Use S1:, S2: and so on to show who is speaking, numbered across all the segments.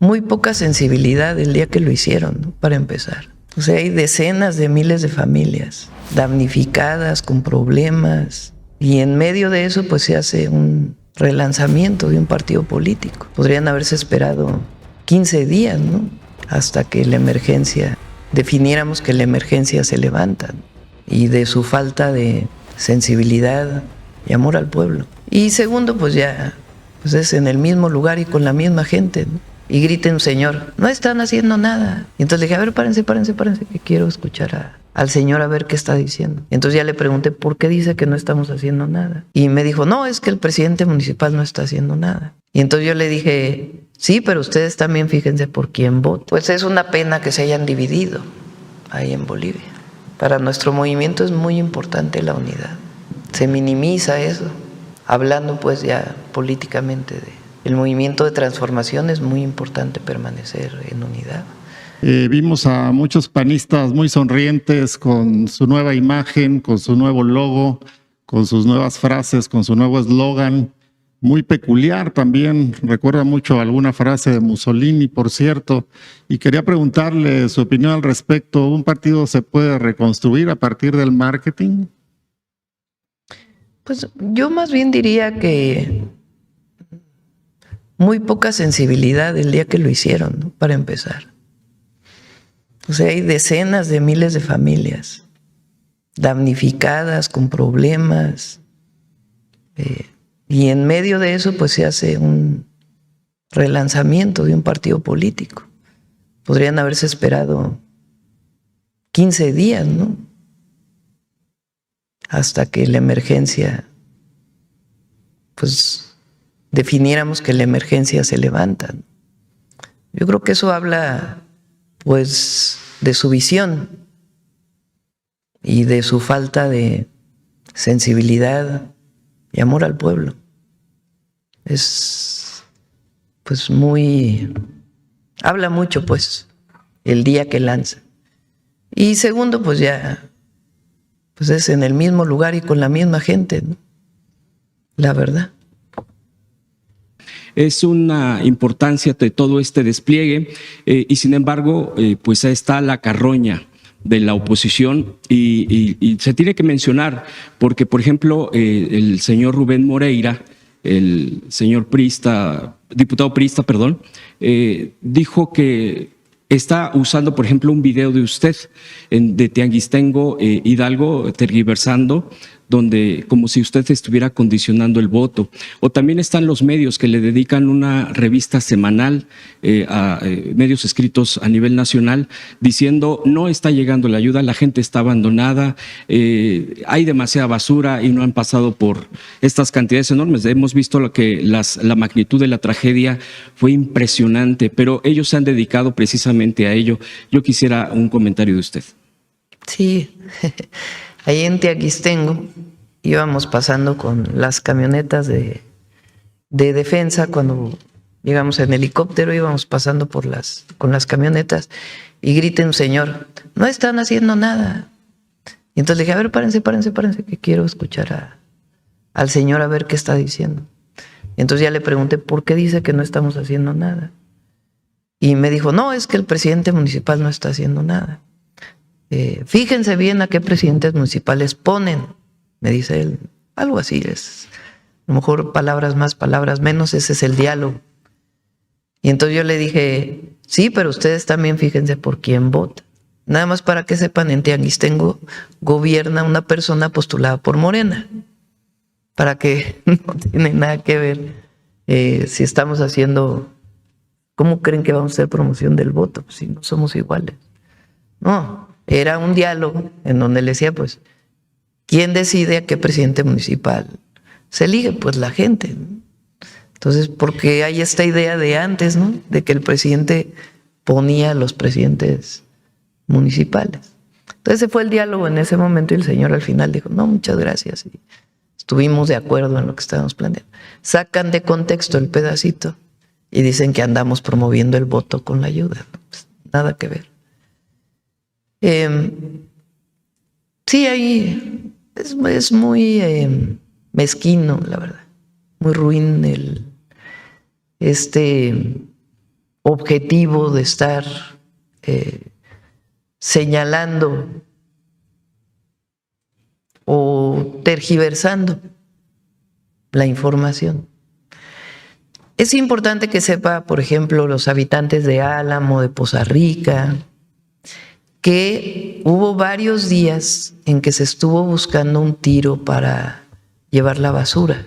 S1: muy poca sensibilidad el día que lo hicieron, ¿no? Para empezar. O sea, hay decenas de miles de familias damnificadas, con problemas, y en medio de eso pues se hace un relanzamiento de un partido político. Podrían haberse esperado 15 días, ¿no? Hasta que la emergencia, definiéramos que la emergencia se levanta, ¿no? Y de su falta de sensibilidad y amor al pueblo. Y segundo, pues ya, pues es en el mismo lugar y con la misma gente, ¿no? Y grita un señor, no están haciendo nada. Y entonces le dije, a ver, párense, que quiero escuchar al señor a ver qué está diciendo. Y entonces ya le pregunté, ¿por qué dice que no estamos haciendo nada? Y me dijo, no, es que el presidente municipal no está haciendo nada. Y entonces yo le dije, sí, pero ustedes también fíjense por quién votan. Pues es una pena que se hayan dividido ahí en Bolivia. Para nuestro movimiento es muy importante la unidad. Se minimiza eso, hablando pues ya políticamente del movimiento de transformación. Es muy importante permanecer en unidad.
S2: Vimos a muchos panistas muy sonrientes con su nueva imagen, con su nuevo logo, con sus nuevas frases, con su nuevo eslogan, muy peculiar también. Recuerda mucho alguna frase de Mussolini, por cierto. Y quería preguntarle su opinión al respecto. ¿Un partido se puede reconstruir a partir del marketing?
S1: Pues yo más bien diría que muy poca sensibilidad el día que lo hicieron, ¿no? Para empezar. O sea, hay decenas de miles de familias damnificadas, con problemas, y en medio de eso pues se hace un relanzamiento de un partido político. Podrían haberse esperado 15 días, ¿no? Hasta que la emergencia, pues definiéramos que la emergencia se levanta. Yo creo que eso habla pues de su visión y de su falta de sensibilidad y amor al pueblo. Es pues habla mucho pues el día que lanza. Y segundo, pues ya, pues es en el mismo lugar y con la misma gente, ¿no? La verdad.
S3: Es una importancia de todo este despliegue y sin embargo, pues está la carroña de la oposición y se tiene que mencionar porque, por ejemplo, el señor Rubén Moreira, el señor diputado priista, perdón, dijo que está usando, por ejemplo, un video de usted de Tianguistengo Hidalgo tergiversando, donde como si usted estuviera condicionando el voto. O también están los medios que le dedican una revista semanal a medios escritos a nivel nacional diciendo no está llegando la ayuda, la gente está abandonada, hay demasiada basura y no han pasado por estas cantidades enormes. Hemos visto la magnitud de la tragedia fue impresionante, pero ellos se han dedicado precisamente a ello. Yo quisiera un comentario de usted.
S1: Sí, ahí en Tianguistengo íbamos pasando con las camionetas de defensa. Cuando llegamos en helicóptero íbamos pasando con las camionetas y grita un señor, no están haciendo nada. Y entonces le dije, a ver, párense, que quiero escuchar al señor a ver qué está diciendo. Y entonces ya le pregunté, ¿por qué dice que no estamos haciendo nada? Y me dijo, no, es que el presidente municipal no está haciendo nada. Fíjense bien a qué presidentes municipales ponen, me dice él. Algo así es. A lo mejor palabras más, palabras menos, ese es el diálogo. Y entonces yo le dije, sí, pero ustedes también fíjense por quién votan. Nada más para que sepan, en Tianguistengo gobierna una persona postulada por Morena. Para que no tiene nada que ver si estamos haciendo, ¿cómo creen que vamos a hacer promoción del voto? Si no somos iguales. No. Era un diálogo en donde le decía, pues, ¿quién decide a qué presidente municipal se elige? Pues la gente, ¿no? Entonces, porque hay esta idea de antes, ¿no? De que el presidente ponía a los presidentes municipales. Entonces, ese fue el diálogo en ese momento y el señor al final dijo, no, muchas gracias. Y estuvimos de acuerdo en lo que estábamos planteando. Sacan de contexto el pedacito y dicen que andamos promoviendo el voto con la ayuda, ¿no? Pues, nada que ver. Sí, ahí es muy mezquino, la verdad, muy ruin objetivo de estar señalando o tergiversando la información. Es importante que sepa, por ejemplo, los habitantes de Álamo, de Poza Rica, que hubo varios días en que se estuvo buscando un tiro para llevar la basura.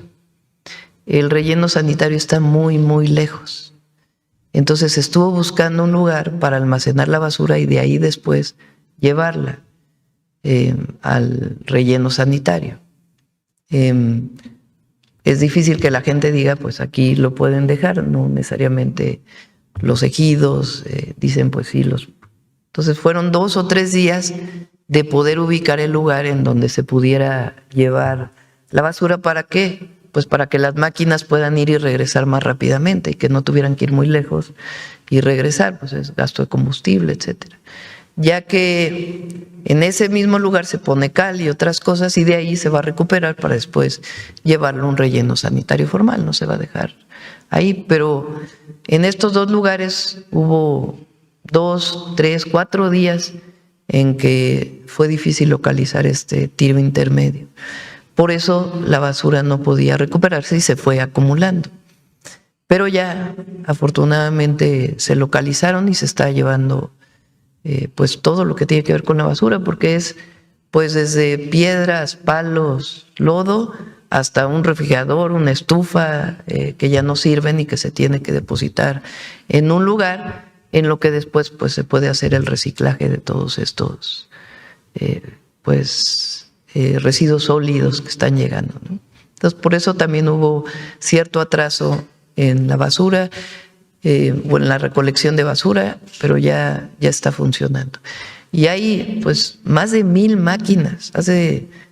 S1: El relleno sanitario está muy, muy lejos. Entonces se estuvo buscando un lugar para almacenar la basura y de ahí después llevarla al relleno sanitario. Es difícil que la gente diga, pues aquí lo pueden dejar, no necesariamente los ejidos dicen, pues sí, Entonces fueron 2 o 3 días de poder ubicar el lugar en donde se pudiera llevar la basura. ¿Para qué? Pues para que las máquinas puedan ir y regresar más rápidamente y que no tuvieran que ir muy lejos y regresar, pues es gasto de combustible, etcétera. Ya que en ese mismo lugar se pone cal y otras cosas y de ahí se va a recuperar para después llevarlo a un relleno sanitario formal, no se va a dejar ahí. Pero en estos 2 lugares hubo 2, 3, 4 días en que fue difícil localizar este tiro intermedio. Por eso la basura no podía recuperarse y se fue acumulando. Pero ya afortunadamente se localizaron y se está llevando pues todo lo que tiene que ver con la basura, porque es pues desde piedras, palos, lodo, hasta un refrigerador, una estufa que ya no sirven y que se tiene que depositar en un lugar en lo que después pues se puede hacer el reciclaje de todos estos residuos sólidos que están llegando, ¿no? Entonces por eso también hubo cierto atraso en la basura o en la recolección de basura, pero ya está funcionando. Y hay pues más de 1000 máquinas.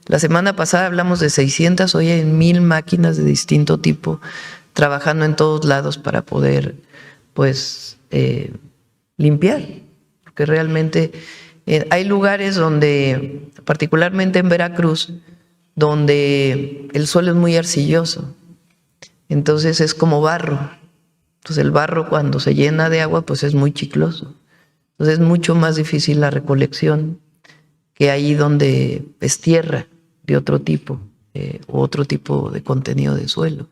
S1: La semana pasada hablamos de 600, hoy hay 1000 máquinas de distinto tipo trabajando en todos lados para poder pues limpiar, porque realmente hay lugares donde, particularmente en Veracruz, donde el suelo es muy arcilloso, entonces es como barro. Entonces el barro cuando se llena de agua pues es muy chicloso. Entonces es mucho más difícil la recolección que ahí donde es tierra de otro tipo, o otro tipo de contenido de suelo.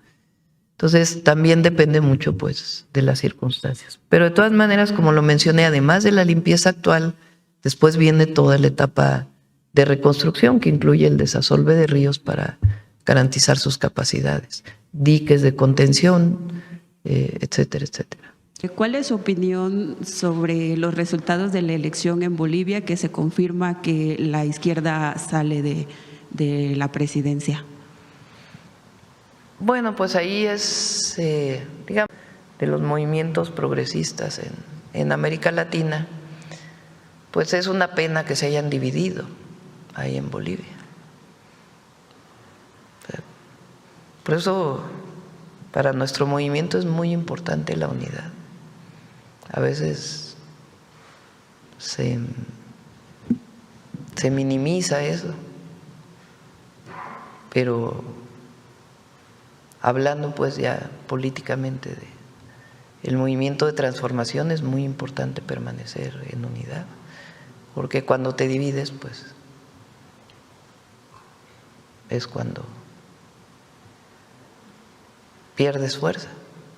S1: Entonces también depende mucho pues de las circunstancias. Pero de todas maneras, como lo mencioné, además de la limpieza actual, después viene toda la etapa de reconstrucción que incluye el desasolve de ríos para garantizar sus capacidades, diques de contención, etcétera, etcétera.
S4: ¿Cuál es su opinión sobre los resultados de la elección en Bolivia, que se confirma que la izquierda sale de la presidencia?
S1: Bueno, pues ahí es, digamos, de los movimientos progresistas en América Latina, pues es una pena que se hayan dividido ahí en Bolivia. Por eso, para nuestro movimiento es muy importante la unidad. A veces se minimiza eso, pero hablando pues ya políticamente el movimiento de transformación, es muy importante permanecer en unidad, porque cuando te divides pues es cuando pierdes fuerza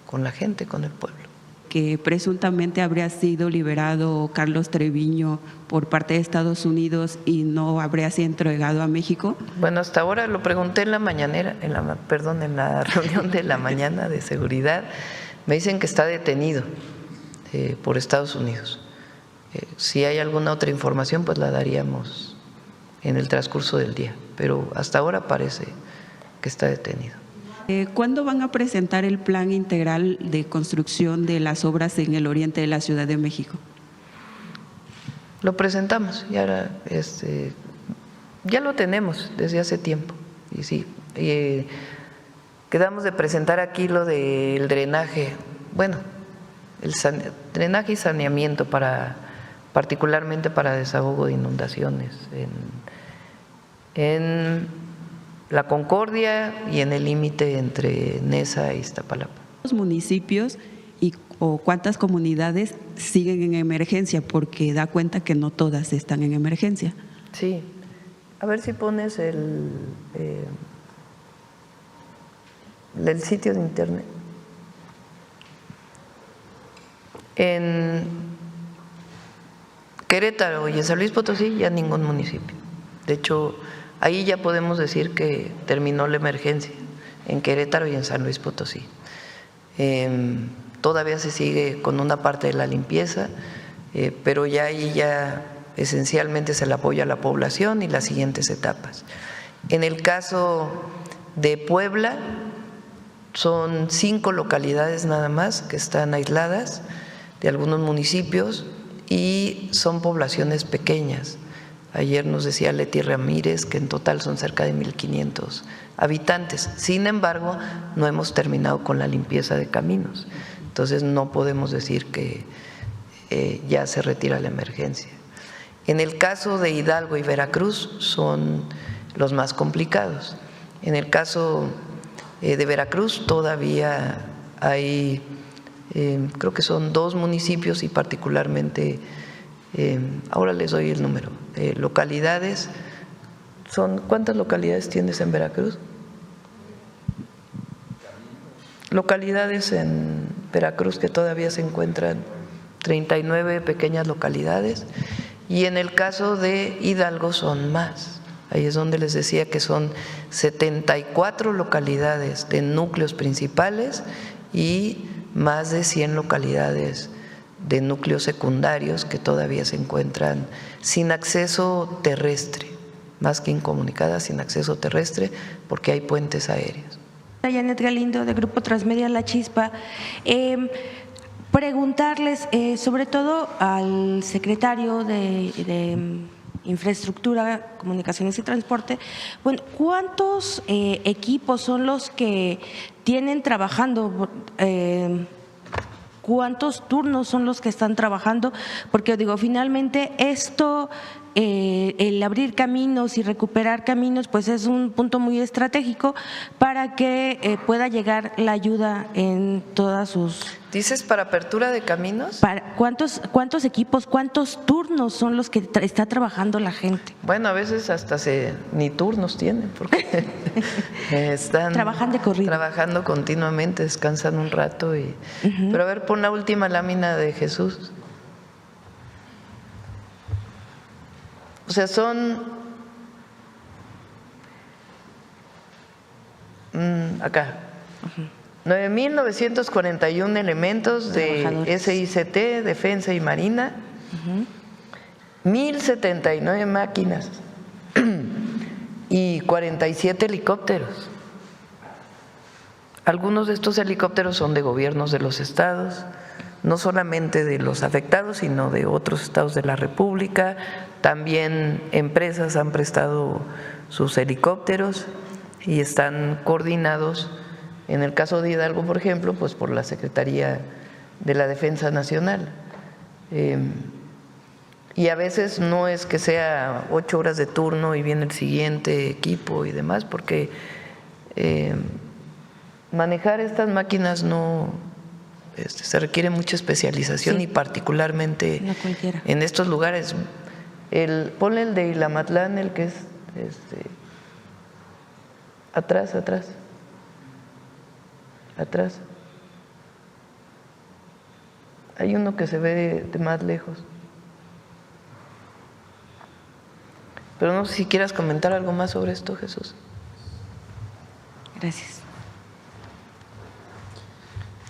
S1: con la gente, con el pueblo.
S4: Que presuntamente habría sido liberado Carlos Treviño por parte de Estados Unidos y no habría sido entregado a México.
S1: Bueno, hasta ahora lo pregunté en la mañanera, en la reunión de la mañana de seguridad. Me dicen que está detenido por Estados Unidos. Si hay alguna otra información, pues la daríamos en el transcurso del día, pero hasta ahora parece que está detenido.
S4: ¿Cuándo van a presentar el plan integral de construcción de las obras en el oriente de la Ciudad de México?
S1: Lo presentamos, ya lo tenemos desde hace tiempo. Y sí, quedamos de presentar aquí lo del drenaje, bueno, el drenaje y saneamiento particularmente para desahogo de inundaciones en La Concordia y en el límite entre Nesa e Iztapalapa.
S4: Los municipios o cuántas comunidades siguen en emergencia, porque da cuenta que no todas están en emergencia.
S1: Sí. A ver si pones el sitio de internet. En Querétaro y en San Luis Potosí ya ningún municipio. De hecho, ahí ya podemos decir que terminó la emergencia, en Querétaro y en San Luis Potosí. Todavía se sigue con una parte de la limpieza, pero ya ahí ya esencialmente es el apoyo a la población y las siguientes etapas. En el caso de Puebla, son 5 localidades nada más que están aisladas de algunos municipios y son poblaciones pequeñas. Ayer nos decía Leti Ramírez que en total son cerca de 1,500 habitantes. Sin embargo, no hemos terminado con la limpieza de caminos. Entonces no podemos decir que ya se retira la emergencia. En el caso de Hidalgo y Veracruz son los más complicados. En el caso de Veracruz todavía hay, creo que son 2 municipios y particularmente, ahora les doy el número, localidades. ¿Cuántas localidades tienes en Veracruz? Localidades en Veracruz que todavía se encuentran 39 pequeñas localidades, y en el caso de Hidalgo son más. Ahí es donde les decía que son 74 localidades de núcleos principales y más de 100 localidades de núcleos secundarios que todavía se encuentran sin acceso terrestre, más que incomunicadas, sin acceso terrestre, porque hay puentes aéreos.
S5: Janet Galindo, de Grupo Transmedia La Chispa. Preguntarles, sobre todo al secretario de Infraestructura, Comunicaciones y Transporte, bueno, ¿cuántos equipos son los que tienen trabajando? ¿Cuántos turnos son los que están trabajando? Porque digo, finalmente esto, el abrir caminos y recuperar caminos, pues es un punto muy estratégico para que pueda llegar la ayuda en todas sus…
S1: ¿Dices para apertura de caminos?
S5: ¿Cuántos equipos, cuántos turnos son los que está trabajando la gente?
S1: Bueno, a veces hasta ni turnos tienen, porque están
S5: Trabajan de corrido.
S1: trabajando continuamente, descansan un rato. Pero a ver, pon la última lámina de Jesús. O sea, son acá 9,941 elementos de SICT, Defensa y Marina, 1,079 máquinas y 47 helicópteros. Algunos de estos helicópteros son de gobiernos de los estados, no solamente de los afectados, sino de otros estados de la República. También empresas han prestado sus helicópteros y están coordinados, en el caso de Hidalgo, por ejemplo, pues por la Secretaría de la Defensa Nacional. Y a veces no es que sea 8 horas de turno y viene el siguiente equipo y demás, porque manejar estas máquinas no… se requiere mucha especialización, y particularmente en estos lugares. Ponle el de Ilamatlán, el que es atrás. Hay uno que se ve de más lejos. Pero no sé si quieras comentar algo más sobre esto, Jesús.
S5: Gracias.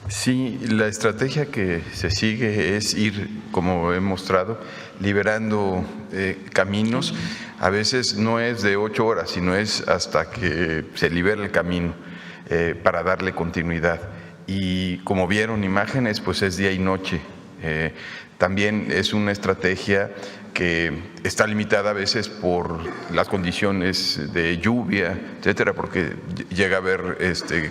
S6: Sí, la estrategia que se sigue es ir, como he mostrado, liberando caminos. A veces no es de 8 horas, sino es hasta que se libera el camino para darle continuidad. Y como vieron imágenes, pues es día y noche. También es una estrategia que está limitada a veces por las condiciones de lluvia, etcétera, porque llega a haber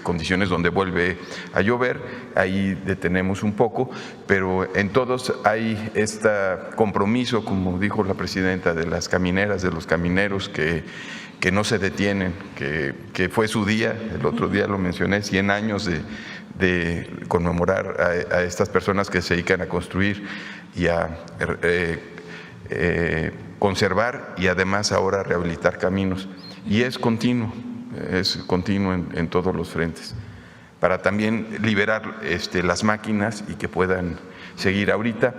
S6: condiciones donde vuelve a llover, ahí detenemos un poco, pero en todos hay este compromiso, como dijo la presidenta, de las camineras, de los camineros que que no se detienen, que fue su día, el otro día lo mencioné, 100 años de conmemorar a estas personas que se dedican a construir y a conservar y además ahora rehabilitar caminos. Y es continuo en todos los frentes, para también liberar las máquinas y que puedan seguir. Ahorita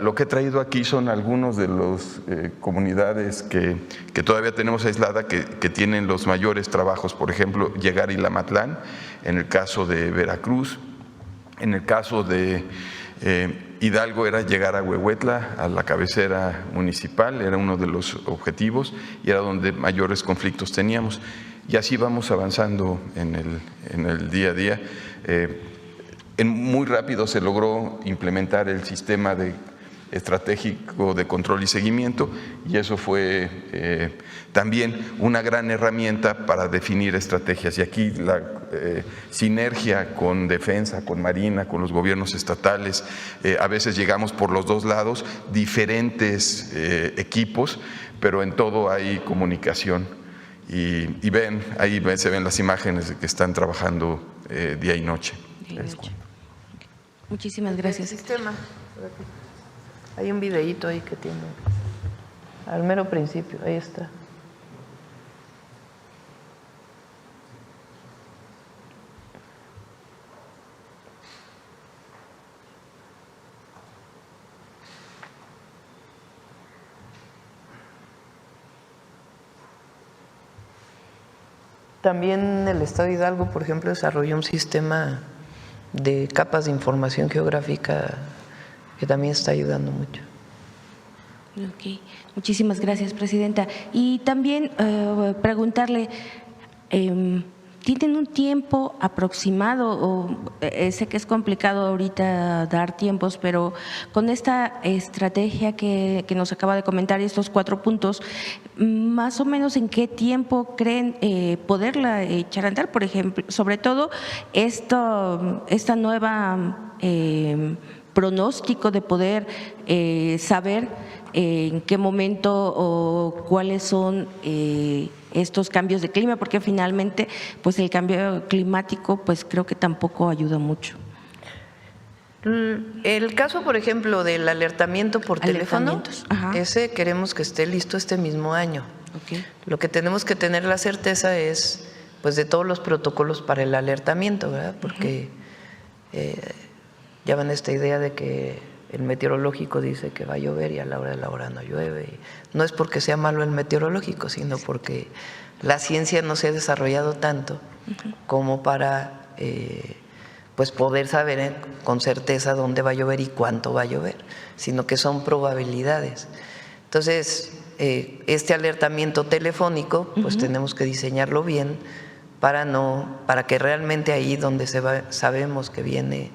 S6: lo que he traído aquí son algunos de las comunidades que todavía tenemos aislada, que tienen los mayores trabajos, por ejemplo, llegar a Ilamatlán, en el caso de Veracruz, en el caso de Hidalgo era llegar a Huehuetla, a la cabecera municipal, era uno de los objetivos y era donde mayores conflictos teníamos. Y así vamos avanzando en el día a día. Muy rápido se logró implementar el sistema estratégico de control y seguimiento, y eso fue también una gran herramienta para definir estrategias. Y aquí la sinergia con Defensa, con Marina, con los gobiernos estatales, a veces llegamos por los dos lados, diferentes equipos, pero en todo hay comunicación. Y ahí se ven las imágenes de que están trabajando día y noche.
S5: Muchísimas gracias.
S1: Sistema. Hay un videíto ahí que tiene, al mero principio, ahí está. También el Estado de Hidalgo, por ejemplo, desarrolló un sistema de capas de información geográfica que también está ayudando mucho.
S5: Ok, muchísimas gracias, presidenta. Y también preguntarle, ¿tienen un tiempo aproximado? Sé que es complicado ahorita dar tiempos, pero con esta estrategia que nos acaba de comentar, estos 4 puntos, más o menos en qué tiempo creen poderla echar a andar, por ejemplo, sobre todo esta nueva pronóstico de poder saber en qué momento o cuáles son estos cambios de clima, porque finalmente pues el cambio climático pues creo que tampoco ayuda mucho.
S1: El caso, por ejemplo, del alertamiento por teléfono, ese queremos que esté listo este mismo año.
S5: Okay.
S1: Lo que tenemos que tener la certeza es pues de todos los protocolos para el alertamiento, ¿verdad? Porque ya van esta idea de que el meteorológico dice que va a llover y a la hora de la hora no llueve. No es porque sea malo el meteorológico, sino porque la ciencia no se ha desarrollado tanto como para pues poder saber con certeza dónde va a llover y cuánto va a llover, sino que son probabilidades. Entonces, este alertamiento telefónico, pues tenemos que diseñarlo bien para que realmente ahí donde sabemos que viene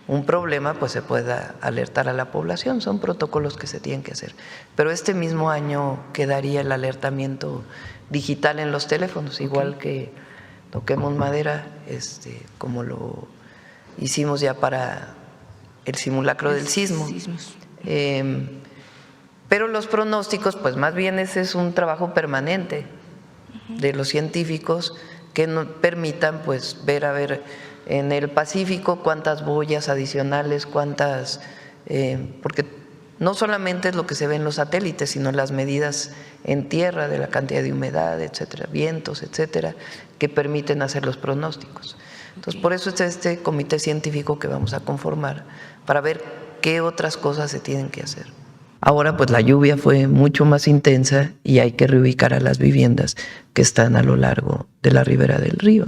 S1: un problema, pues se pueda alertar a la población. Son protocolos que se tienen que hacer. Pero este mismo año quedaría el alertamiento digital en los teléfonos, igual que toquemos madera, como lo hicimos ya para el simulacro del sismo. Pero los pronósticos, pues más bien ese es un trabajo permanente de los científicos que nos permitan pues ver en el Pacífico cuántas boyas adicionales, porque no solamente es lo que se ve en los satélites, sino las medidas en tierra de la cantidad de humedad, etcétera, vientos, etcétera, que permiten hacer los pronósticos. Entonces, por eso es este comité científico que vamos a conformar para ver qué otras cosas se tienen que hacer. Ahora, pues la lluvia fue mucho más intensa y hay que reubicar a las viviendas que están a lo largo de la ribera del río.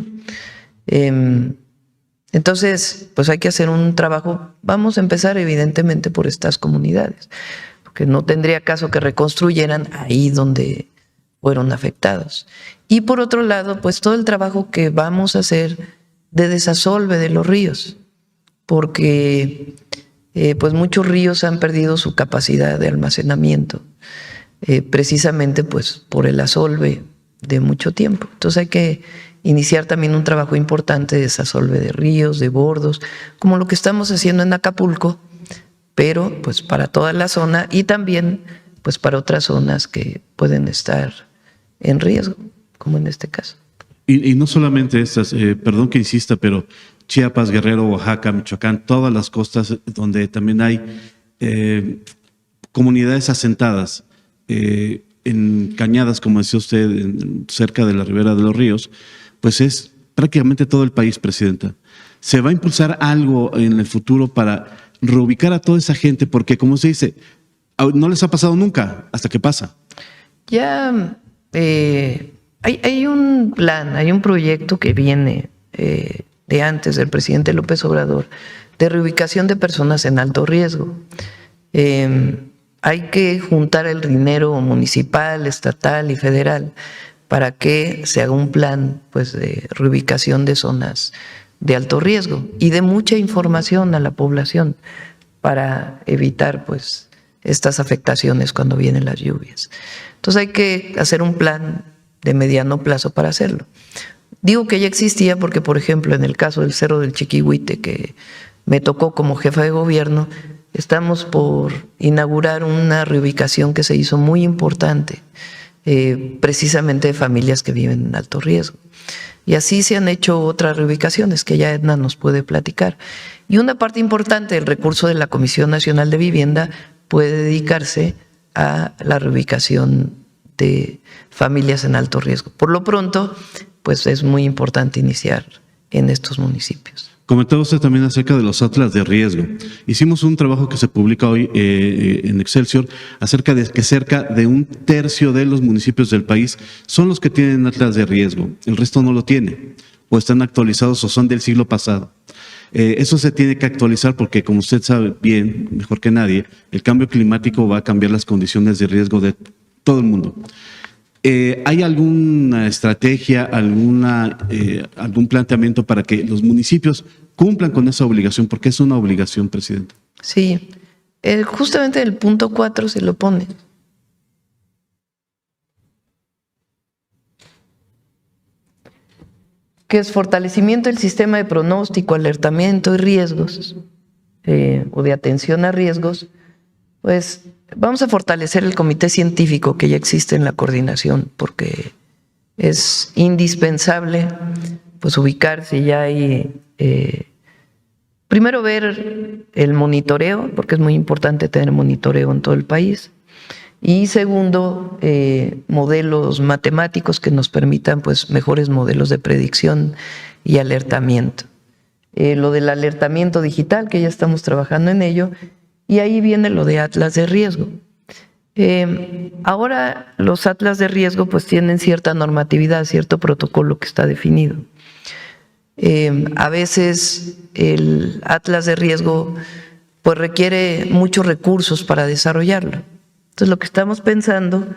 S1: Entonces, pues hay que hacer un trabajo. Vamos a empezar evidentemente por estas comunidades, porque no tendría caso que reconstruyeran ahí donde fueron afectados. Y por otro lado, pues todo el trabajo que vamos a hacer de desasolve de los ríos, porque pues muchos ríos han perdido su capacidad de almacenamiento, precisamente pues por el asolve de mucho tiempo. Entonces hay que iniciar también un trabajo importante de desasolve de ríos, de bordos, como lo que estamos haciendo en Acapulco, pero pues para toda la zona y también pues para otras zonas que pueden estar en riesgo, como en este caso.
S7: Y no solamente estas, perdón que insista, pero Chiapas, Guerrero, Oaxaca, Michoacán, todas las costas donde también hay comunidades asentadas en cañadas, como decía usted, cerca de la ribera de los ríos, pues es prácticamente todo el país, Presidenta. ¿Se va a impulsar algo en el futuro para reubicar a toda esa gente? Porque, como se dice, no les ha pasado nunca hasta que pasa.
S1: Ya hay un plan, hay un proyecto que viene de antes del presidente López Obrador de reubicación de personas en alto riesgo. Hay que juntar el dinero municipal, estatal y federal para que se haga un plan, pues, de reubicación de zonas de alto riesgo y de mucha información a la población para evitar, pues, estas afectaciones cuando vienen las lluvias. Entonces hay que hacer un plan de mediano plazo para hacerlo. Digo que ya existía porque, por ejemplo, en el caso del Cerro del Chiquihuite, que me tocó como jefa de gobierno, estamos por inaugurar una reubicación que se hizo muy importante, precisamente de familias que viven en alto riesgo. Y así se han hecho otras reubicaciones que ya Edna nos puede platicar. Y una parte importante del recurso de la Comisión Nacional de Vivienda puede dedicarse a la reubicación de familias en alto riesgo. Por lo pronto, pues es muy importante iniciar en estos municipios.
S7: Comentaba usted también acerca de los atlas de riesgo. Hicimos un trabajo que se publica hoy en Excelsior acerca de que cerca de 1/3 de los municipios del país son los que tienen atlas de riesgo. El resto no lo tiene, o están actualizados o son del siglo pasado. Eso se tiene que actualizar porque, como usted sabe bien, mejor que nadie, el cambio climático va a cambiar las condiciones de riesgo de todo el mundo. ¿Hay alguna estrategia, algún planteamiento para que los municipios cumplan con esa obligación? Porque es una obligación, Presidente.
S1: Sí, justamente el punto 4 se lo pone. Que es fortalecimiento del sistema de pronóstico, alertamiento y riesgos, o de atención a riesgos. Pues vamos a fortalecer el comité científico que ya existe en la coordinación, porque es indispensable, pues, ubicar si ya hay, primero ver el monitoreo, porque es muy importante tener monitoreo en todo el país, y segundo, modelos matemáticos que nos permitan, pues, mejores modelos de predicción y alertamiento. Lo del alertamiento digital, que ya estamos trabajando en ello, y ahí viene lo de atlas de riesgo. Ahora los atlas de riesgo, pues, tienen cierta normatividad, cierto protocolo que está definido. A veces el atlas de riesgo, pues, requiere muchos recursos para desarrollarlo. Entonces, lo que estamos pensando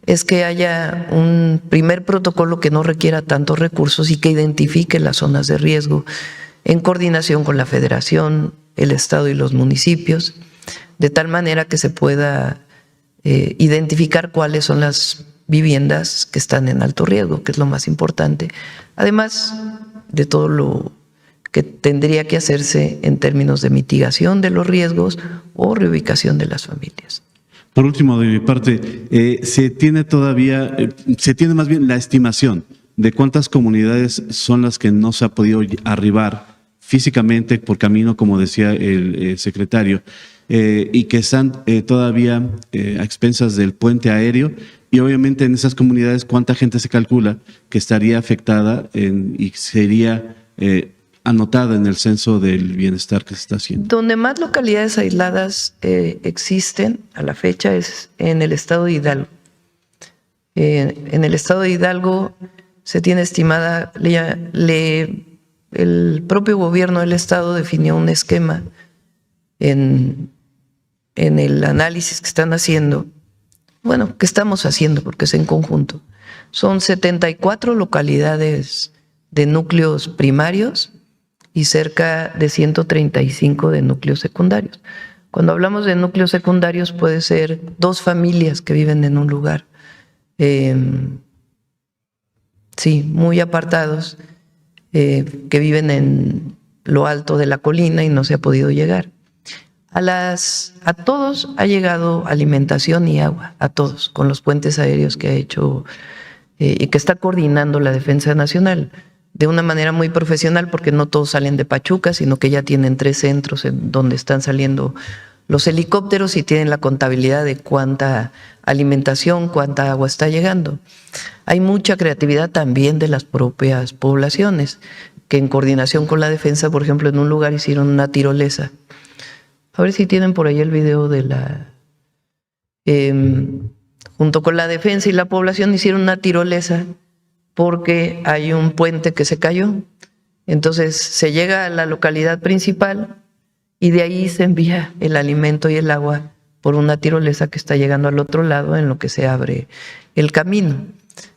S1: es que haya un primer protocolo que no requiera tantos recursos y que identifique las zonas de riesgo en coordinación con la Federación, el Estado y los municipios, de tal manera que se pueda identificar cuáles son las viviendas que están en alto riesgo, que es lo más importante, además de todo lo que tendría que hacerse en términos de mitigación de los riesgos o reubicación de las familias.
S7: Por último, de mi parte, se tiene más bien la estimación de cuántas comunidades son las que no se ha podido arribar físicamente por camino, como decía el secretario, y que están todavía a expensas del puente aéreo, y obviamente en esas comunidades cuánta gente se calcula que estaría afectada y sería anotada en el censo del bienestar que se está haciendo.
S1: Donde más localidades aisladas existen a la fecha es en el estado de Hidalgo. En el estado de Hidalgo se tiene estimada, el propio gobierno del estado definió un esquema en el análisis que están haciendo, bueno, que estamos haciendo porque es en conjunto. Son 74 localidades de núcleos primarios y cerca de 135 de núcleos secundarios. Cuando hablamos de núcleos secundarios puede ser 2 familias que viven en un lugar, sí, muy apartados, que viven en lo alto de la colina y no se ha podido llegar. A todos ha llegado alimentación y agua, a todos, con los puentes aéreos que ha hecho y que está coordinando la defensa nacional de una manera muy profesional, porque no todos salen de Pachuca, sino que ya tienen 3 centros en donde están saliendo los helicópteros y tienen la contabilidad de cuánta alimentación, cuánta agua está llegando. Hay mucha creatividad también de las propias poblaciones, que en coordinación con la defensa, por ejemplo, en un lugar hicieron una tirolesa. A ver si tienen por ahí el video de la... junto con la defensa y la población hicieron una tirolesa porque hay un puente que se cayó. Entonces se llega a la localidad principal y de ahí se envía el alimento y el agua por una tirolesa que está llegando al otro lado, en lo que se abre el camino.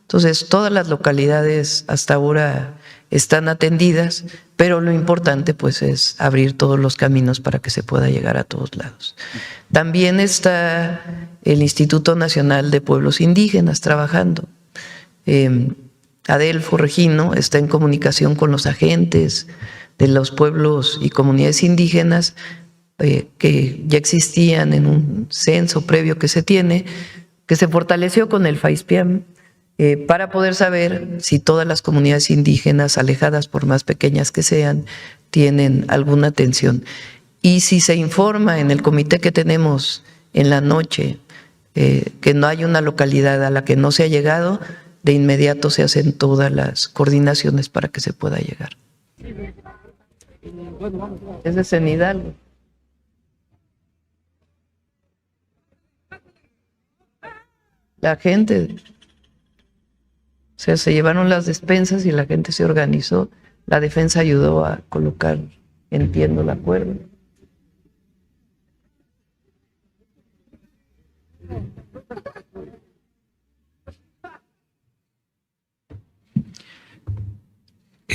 S1: Entonces todas las localidades hasta ahora están atendidas, pero lo importante pues es abrir todos los caminos para que se pueda llegar a todos lados. También está el Instituto Nacional de Pueblos Indígenas trabajando. Adelfo Regino está en comunicación con los agentes de los pueblos y comunidades indígenas que ya existían en un censo previo que se tiene, que se fortaleció con el FAISPIAM, para poder saber si todas las comunidades indígenas alejadas, por más pequeñas que sean, tienen alguna atención. Y si se informa en el comité que tenemos en la noche que no hay una localidad a la que no se ha llegado, de inmediato se hacen todas las coordinaciones para que se pueda llegar. Ese es en Hidalgo. La gente, o sea, se llevaron las despensas y la gente se organizó. La defensa ayudó a colocar, entiendo, la cuerda.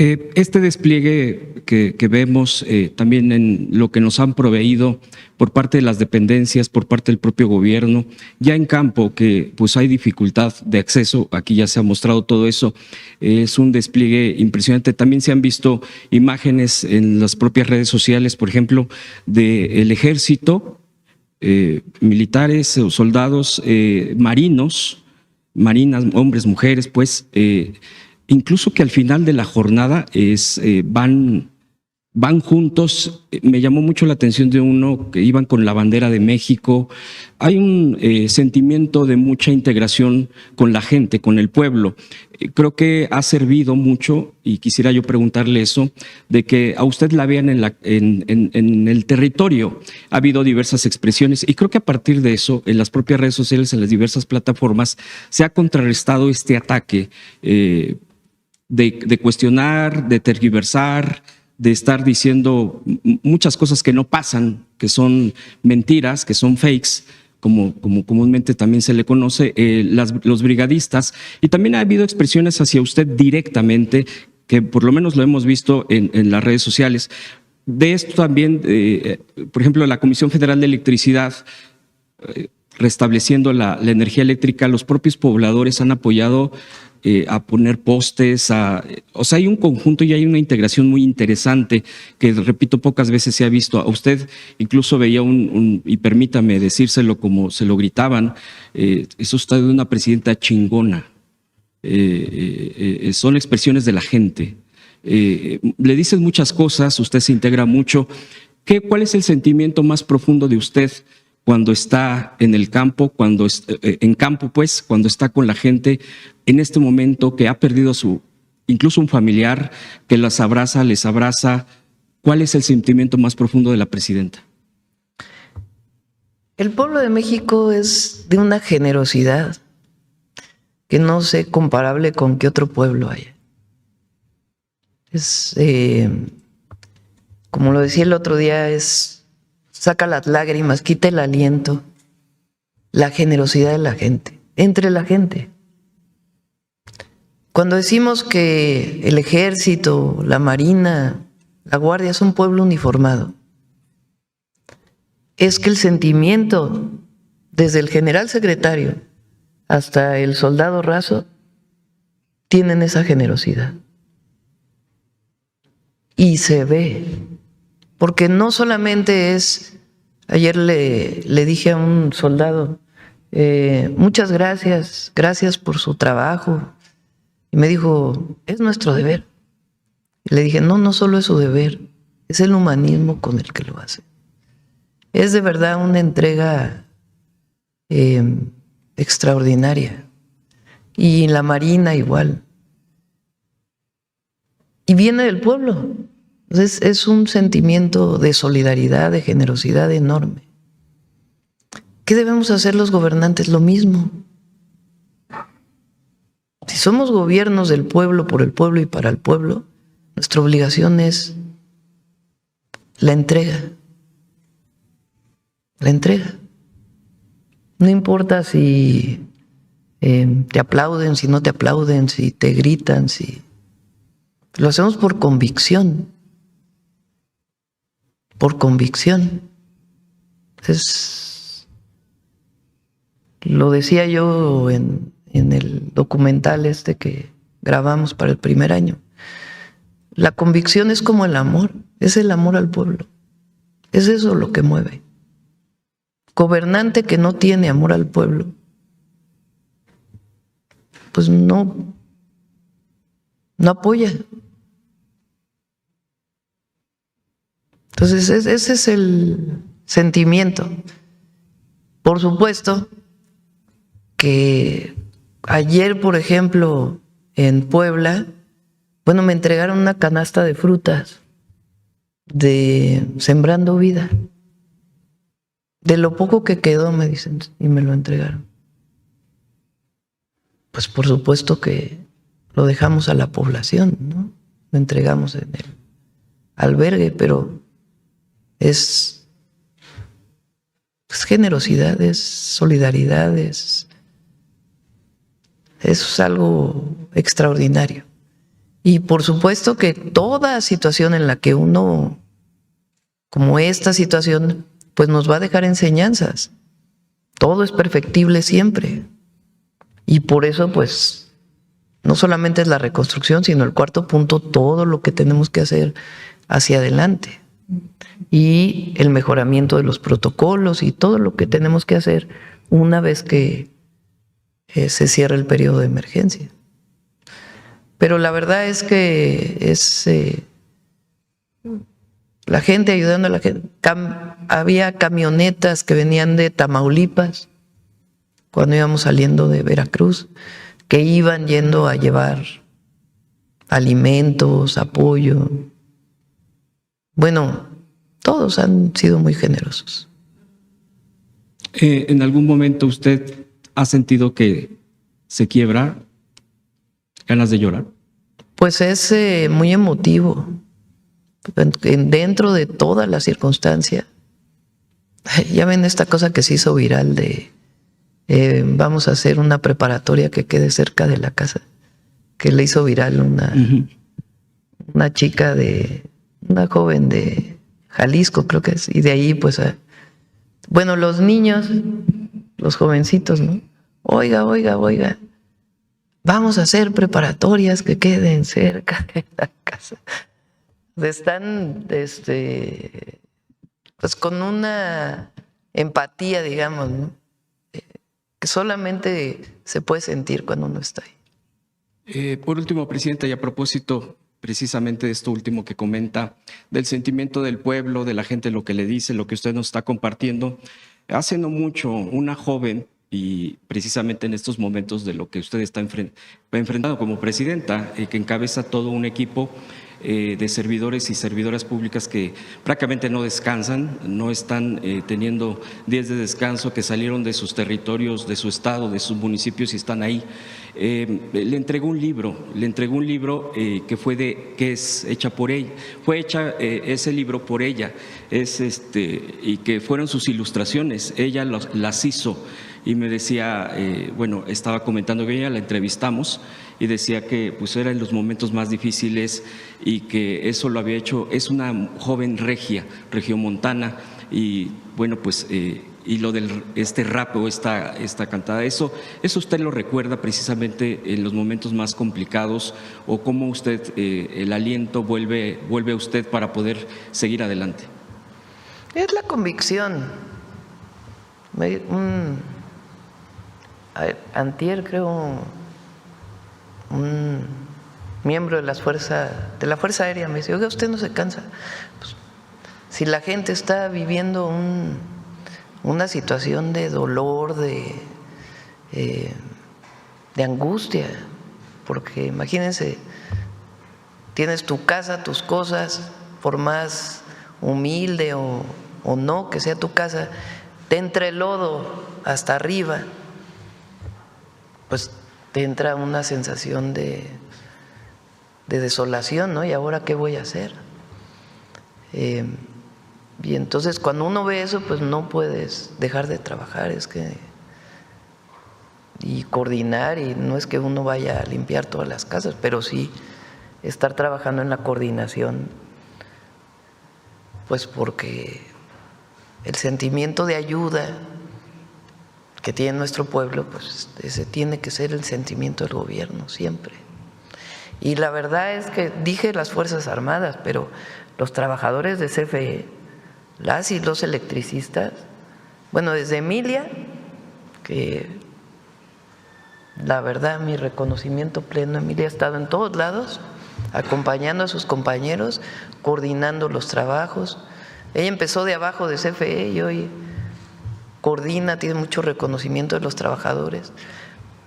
S3: Este despliegue que vemos también en lo que nos han proveído por parte de las dependencias, por parte del propio gobierno, ya en campo que pues hay dificultad de acceso, aquí ya se ha mostrado todo eso, es un despliegue impresionante. También se han visto imágenes en las propias redes sociales, por ejemplo, del ejército, militares, soldados, marinos, marinas, hombres, mujeres, pues, incluso que al final de la jornada van juntos. Me llamó mucho la atención de uno que iban con la bandera de México. Hay un sentimiento de mucha integración con la gente, con el pueblo. Creo que ha servido mucho, y quisiera yo preguntarle eso, de que a usted la vean en el territorio. Ha habido diversas expresiones y creo que a partir de eso, en las propias redes sociales, en las diversas plataformas, se ha contrarrestado este ataque de cuestionar, de tergiversar, de estar diciendo muchas cosas que no pasan, que son mentiras, que son fakes, como comúnmente también se le conoce, los brigadistas. Y también ha habido expresiones hacia usted directamente, que por lo menos lo hemos visto en las redes sociales. De esto también, por ejemplo, la Comisión Federal de Electricidad, restableciendo la energía eléctrica, los propios pobladores han apoyado a poner postes, o sea, hay un conjunto y hay una integración muy interesante que, repito, pocas veces se ha visto. A usted incluso veía y permítame decírselo como se lo gritaban, eso está de una presidenta chingona. Son expresiones de la gente. Le dicen muchas cosas, usted se integra mucho. ¿Cuál es el sentimiento más profundo de usted cuando está en el campo, cuando está con la gente, en este momento que ha perdido incluso un familiar, que les abraza? ¿Cuál es el sentimiento más profundo de la presidenta?
S1: El pueblo de México es de una generosidad que no sé comparable con qué otro pueblo haya. Como lo decía el otro día, saca las lágrimas, quita el aliento, la generosidad de la gente, entre la gente. Cuando decimos que el ejército, la marina, la guardia es un pueblo uniformado, es que el sentimiento, desde el general secretario hasta el soldado raso, tienen esa generosidad. Y se ve. Porque no solamente ayer le dije a un soldado, muchas gracias por su trabajo, Y me dijo, es nuestro deber. Y le dije, no, no solo es su deber, es el humanismo con el que lo hace. Es de verdad una entrega extraordinaria. Y la Marina igual. Y viene del pueblo. Es un sentimiento de solidaridad, de generosidad enorme. ¿Qué debemos hacer los gobernantes? Lo mismo. Si somos gobiernos del pueblo, por el pueblo y para el pueblo, nuestra obligación es la entrega. La entrega. No importa si te aplauden, si no te aplauden, si te gritan, si... Lo hacemos por convicción. Por convicción. Lo decía yo en el documental que grabamos para el primer año. La convicción es como el amor, es el amor al pueblo. Es eso lo que mueve. Gobernante que no tiene amor al pueblo, pues no apoya. Entonces ese es el sentimiento. Por supuesto que ayer, por ejemplo, en Puebla, bueno, me entregaron una canasta de frutas de Sembrando Vida. De lo poco que quedó, me dicen, y me lo entregaron. Pues por supuesto que lo dejamos a la población, ¿no? Lo entregamos en el albergue, pero es generosidad, es solidaridad, es algo extraordinario. Y por supuesto que toda situación en la que uno, como esta situación, pues nos va a dejar enseñanzas. Todo es perfectible siempre. Y por eso, pues, no solamente es la reconstrucción, sino el cuarto punto, todo lo que tenemos que hacer hacia adelante. Y el mejoramiento de los protocolos y todo lo que tenemos que hacer una vez que se cierra el periodo de emergencia. Pero la verdad es que la gente ayudando a la gente. Había camionetas que venían de Tamaulipas cuando íbamos saliendo de Veracruz, que iban yendo a llevar alimentos, apoyo. Bueno, todos han sido muy generosos.
S3: ¿En algún momento usted ha sentido que se quiebra? ¿Ganas de llorar?
S1: Pues es muy emotivo. Dentro de toda la circunstancia. Ya ven esta cosa que se hizo viral de vamos a hacer una preparatoria que quede cerca de la casa, que le hizo viral una chica una joven de Jalisco, creo que es, y de ahí pues bueno, los niños, los jovencitos, ¿no? Oiga, vamos a hacer preparatorias que queden cerca de la casa. Están pues con una empatía, digamos, ¿no? Que solamente se puede sentir cuando uno está ahí.
S3: Por último, Presidenta, y a propósito precisamente de esto último que comenta, del sentimiento del pueblo, de la gente, lo que le dice, lo que usted nos está compartiendo, hace no mucho una joven, y precisamente en estos momentos de lo que usted está enfrentando como presidenta, que encabeza todo un equipo de servidores y servidoras públicas que prácticamente no descansan, no están teniendo días de descanso, que salieron de sus territorios, de su estado, de sus municipios y están ahí. Le entregó un libro que es hecha por ella, fue hecha ese libro por ella, y que fueron sus ilustraciones, ella las hizo. Y me decía, bueno, estaba comentando que ella la entrevistamos y decía que pues era en los momentos más difíciles y que eso lo había hecho, es una joven regiomontana y bueno, pues y lo del rap o esta cantada, eso usted lo recuerda precisamente en los momentos más complicados, o cómo usted el aliento vuelve a usted para poder seguir adelante.
S1: Es la convicción. Antier, creo, un miembro de la Fuerza Aérea me dice, oiga, ¿usted no se cansa? Pues, si la gente está viviendo una situación de dolor, de angustia, porque imagínense, tienes tu casa, tus cosas, por más humilde o no que sea tu casa, te entra el lodo hasta arriba, pues te entra una sensación de desolación, ¿no? ¿Y ahora qué voy a hacer? Y entonces cuando uno ve eso, pues no puedes dejar de trabajar, y coordinar, y no es que uno vaya a limpiar todas las casas, pero sí estar trabajando en la coordinación, pues porque el sentimiento de ayuda que tiene nuestro pueblo, pues ese tiene que ser el sentimiento del gobierno siempre. Y la verdad es que dije las Fuerzas Armadas, pero los trabajadores de CFE, las y los electricistas, bueno, desde Emilia, que la verdad mi reconocimiento pleno, Emilia ha estado en todos lados, acompañando a sus compañeros, coordinando los trabajos. Ella empezó de abajo de CFE y hoy coordina, tiene mucho reconocimiento de los trabajadores,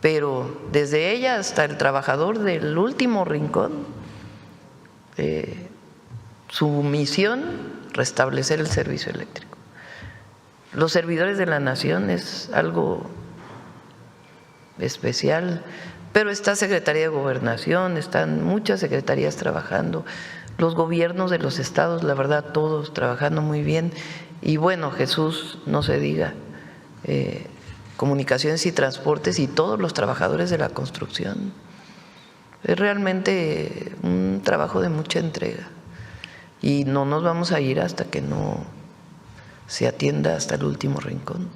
S1: pero desde ella hasta el trabajador del último rincón, su misión, restablecer el servicio eléctrico. Los servidores de la nación es algo especial, pero está Secretaría de Gobernación, están muchas secretarías trabajando, los gobiernos de los estados, la verdad, todos trabajando muy bien. Y bueno, Jesús, no se diga, comunicaciones y transportes y todos los trabajadores de la construcción. Es realmente un trabajo de mucha entrega y no nos vamos a ir hasta que no se atienda hasta el último rincón.